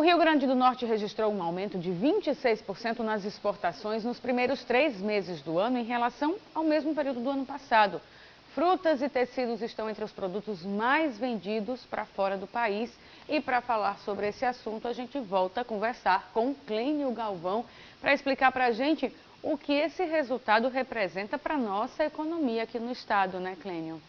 O Rio Grande do Norte registrou um aumento de 26% nas exportações nos primeiros 3 meses do ano em relação ao mesmo período do ano passado. Frutas e tecidos estão entre os produtos mais vendidos para fora do país. E para falar sobre esse assunto, a gente volta a conversar com Clênio Galvão para explicar para a gente o que esse resultado representa para a nossa economia aqui no estado, né, Clênio?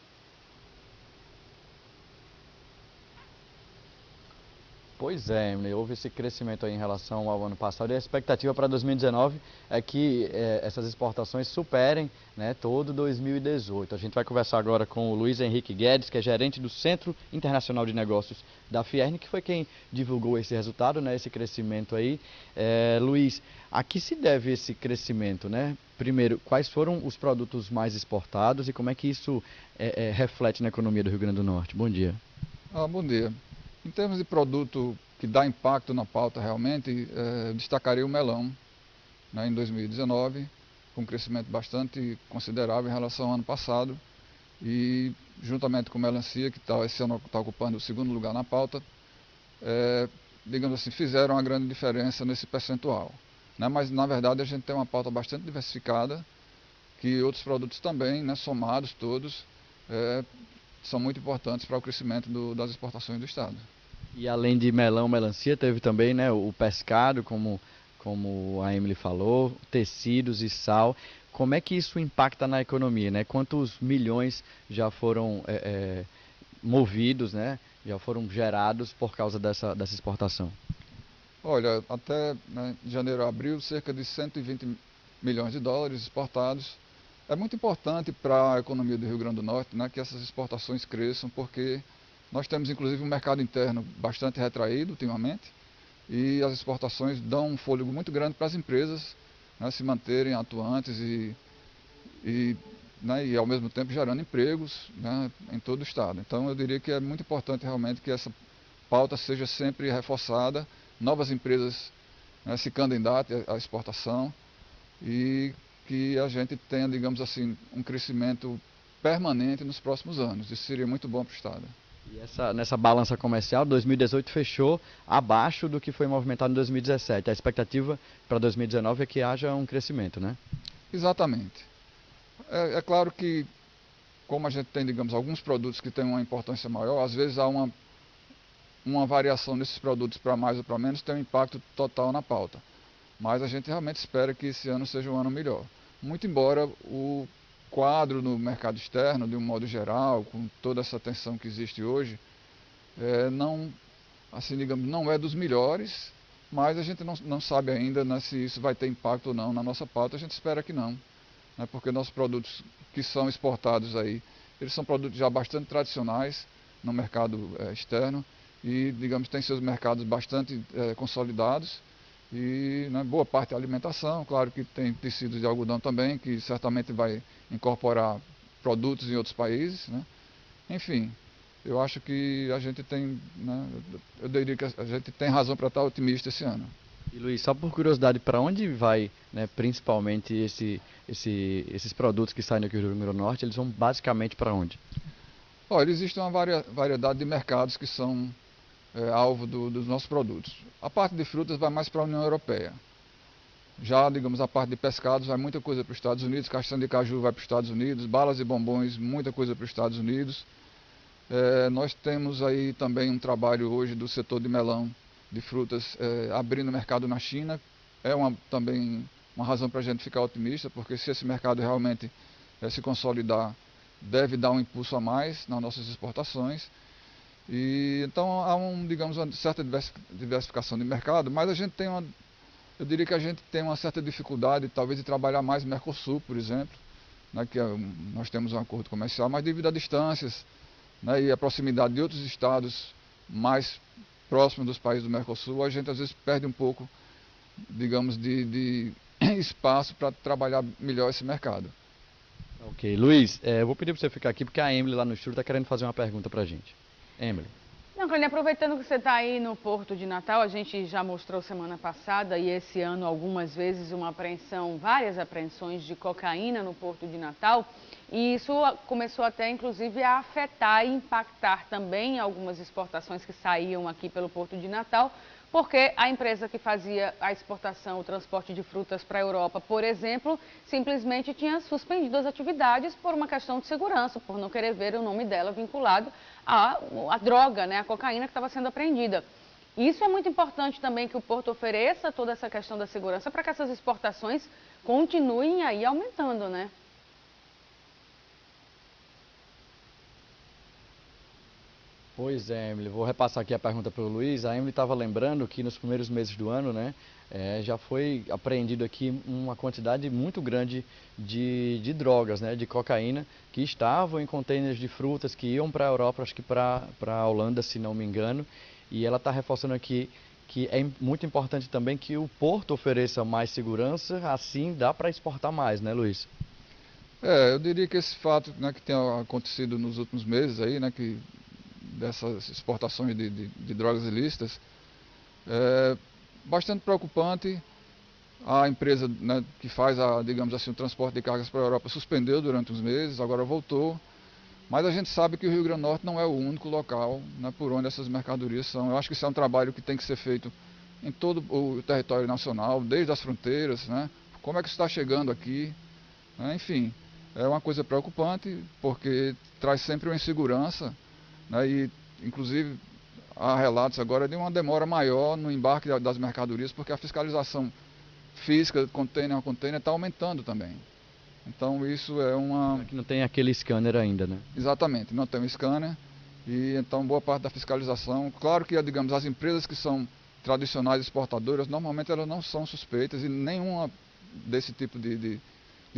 Pois é, Emily, houve esse crescimento aí em relação ao ano passado e a expectativa para 2019 é que essas exportações superem, né, todo 2018. A gente vai conversar agora com o Luiz Henrique Guedes, que é gerente do Centro Internacional de Negócios da Fierne, que foi quem divulgou esse resultado, né, esse crescimento aí. Luiz, a que se deve esse crescimento, né? Primeiro, quais foram os produtos mais exportados e como é que isso reflete na economia do Rio Grande do Norte? Bom dia. Bom dia. Em termos de produto que dá impacto na pauta realmente, eu destacaria o melão, né, em 2019, com um crescimento bastante considerável em relação ao ano passado. E juntamente com melancia, que esse ano está ocupando o segundo lugar na pauta, digamos assim, fizeram uma grande diferença nesse percentual. Né? Mas na verdade a gente tem uma pauta bastante diversificada, que outros produtos também, né, somados todos, são muito importantes para o crescimento das exportações do estado. E além de melão, melancia, teve também, né, o pescado, como a Emily falou, tecidos e sal. Como é que isso impacta na economia, né? Quantos milhões já foram movidos, né, já foram gerados por causa dessa exportação? Olha, até, né, janeiro a abril, cerca de 120 milhões de dólares exportados. É muito importante para a economia do Rio Grande do Norte, né, que essas exportações cresçam, porque nós temos inclusive um mercado interno bastante retraído ultimamente e as exportações dão um fôlego muito grande para as empresas, né, se manterem atuantes né, e ao mesmo tempo gerando empregos, né, em todo o estado. Então eu diria que é muito importante realmente que essa pauta seja sempre reforçada, novas empresas, né, se candidatem à exportação e que a gente tenha, digamos assim, um crescimento permanente nos próximos anos. Isso seria muito bom para o estado. E nessa balança comercial, 2018 fechou abaixo do que foi movimentado em 2017. A expectativa para 2019 é que haja um crescimento, né? Exatamente. É claro que, como a gente tem, digamos, alguns produtos que têm uma importância maior, às vezes há uma variação nesses produtos para mais ou para menos, tem um impacto total na pauta. Mas a gente realmente espera que esse ano seja um ano melhor. Muito embora o quadro no mercado externo, de um modo geral, com toda essa tensão que existe hoje, não, assim, digamos, não é dos melhores, mas a gente não sabe ainda, né, se isso vai ter impacto ou não na nossa pauta. A gente espera que não, né, porque nossos produtos que são exportados aí, eles são produtos já bastante tradicionais no mercado externo e, digamos, tem seus mercados bastante consolidados. E, né, boa parte é alimentação, claro que tem tecidos de algodão também, que certamente vai incorporar produtos em outros países, né? Enfim, eu acho que a gente tem, né, eu diria que a gente tem razão para estar otimista esse ano. E Luiz, só por curiosidade, para onde vai, né, principalmente esses produtos que saem aqui do Rio Grande do Norte, eles vão basicamente para onde? Olha, existe uma variedade de mercados que são alvo dos nossos produtos. A parte de frutas vai mais para a União Europeia. Já, digamos, a parte de pescados vai muita coisa para os Estados Unidos, castanha de caju vai para os Estados Unidos, balas e bombons, muita coisa para os Estados Unidos. Nós temos aí também um trabalho hoje do setor de melão, de frutas, abrindo mercado na China. Também uma razão para a gente ficar otimista, porque se esse mercado realmente se consolidar, deve dar um impulso a mais nas nossas exportações. E então há digamos, uma certa diversificação de mercado, mas eu diria que a gente tem uma certa dificuldade talvez de trabalhar mais no Mercosul, por exemplo, né, que nós temos um acordo comercial, mas devido a distâncias, né, e a proximidade de outros estados mais próximos dos países do Mercosul, a gente às vezes perde um pouco, digamos, de espaço para trabalhar melhor esse mercado. Ok, Luiz, eu vou pedir para você ficar aqui porque a Emily lá no estúdio está querendo fazer uma pergunta para a gente. Emily. Não, Clênia, aproveitando que você está aí no Porto de Natal, a gente já mostrou semana passada e esse ano algumas vezes uma apreensão, várias apreensões de cocaína no Porto de Natal. E isso começou até inclusive a afetar e impactar também algumas exportações que saíam aqui pelo Porto de Natal, porque a empresa que fazia a exportação, o transporte de frutas para a Europa, por exemplo, simplesmente tinha suspendido as atividades por uma questão de segurança, por não querer ver o nome dela vinculado à droga, né, a cocaína que estava sendo apreendida. Isso é muito importante também que o Porto ofereça toda essa questão da segurança para que essas exportações continuem aí aumentando, né? Pois é, Emily, vou repassar aqui a pergunta para o Luiz. A Emily estava lembrando que nos primeiros meses do ano, né, já foi apreendido aqui uma quantidade muito grande de drogas, né, de cocaína, que estavam em contêineres de frutas que iam para a Europa, acho que para a Holanda, se não me engano. E ela está reforçando aqui que é muito importante também que o Porto ofereça mais segurança, assim dá para exportar mais, né, Luiz? Eu diria que esse fato, né, que tem acontecido nos últimos meses aí, né, que dessas exportações de drogas ilícitas, é bastante preocupante. A empresa, né, que faz, digamos assim, o transporte de cargas para a Europa suspendeu durante uns meses, agora voltou. Mas a gente sabe que o Rio Grande do Norte não é o único local, né, por onde essas mercadorias são. Eu acho que isso é um trabalho que tem que ser feito em todo o território nacional, desde as fronteiras, né? Como é que isso está chegando aqui, né? Enfim, é uma coisa preocupante, porque traz sempre uma insegurança, né, e inclusive há relatos agora de uma demora maior no embarque das mercadorias, porque a fiscalização física, container a container, está aumentando também. Então isso é uma... Que não tem aquele scanner ainda, né? Exatamente, não tem um scanner, e então boa parte da fiscalização, claro que, digamos, as empresas que são tradicionais exportadoras, normalmente elas não são suspeitas e nenhuma desse tipo de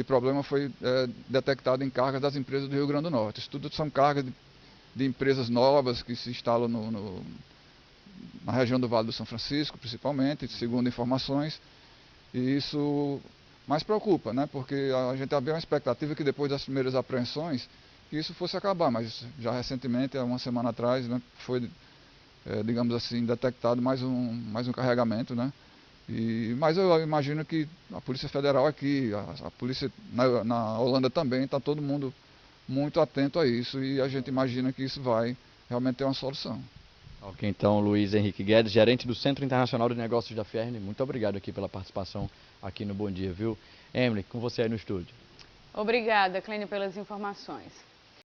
problema foi detectado em cargas das empresas do Rio Grande do Norte. Isso tudo são cargas de empresas novas que se instalam na região do Vale do São Francisco, principalmente, segundo informações, e isso mais preocupa, né? Porque a gente havia uma expectativa que depois das primeiras apreensões, que isso fosse acabar, mas já recentemente, há uma semana atrás, né, foi, digamos assim, detectado mais um carregamento, né? Mas eu imagino que a Polícia Federal aqui, a polícia na Holanda também, está todo mundo muito atento a isso e a gente imagina que isso vai realmente ter uma solução. Ok, então, Luiz Henrique Guedes, gerente do Centro Internacional de Negócios da Fierne, muito obrigado aqui pela participação aqui no Bom Dia, viu? Emily, com você aí no estúdio. Obrigada, Clênia, pelas informações.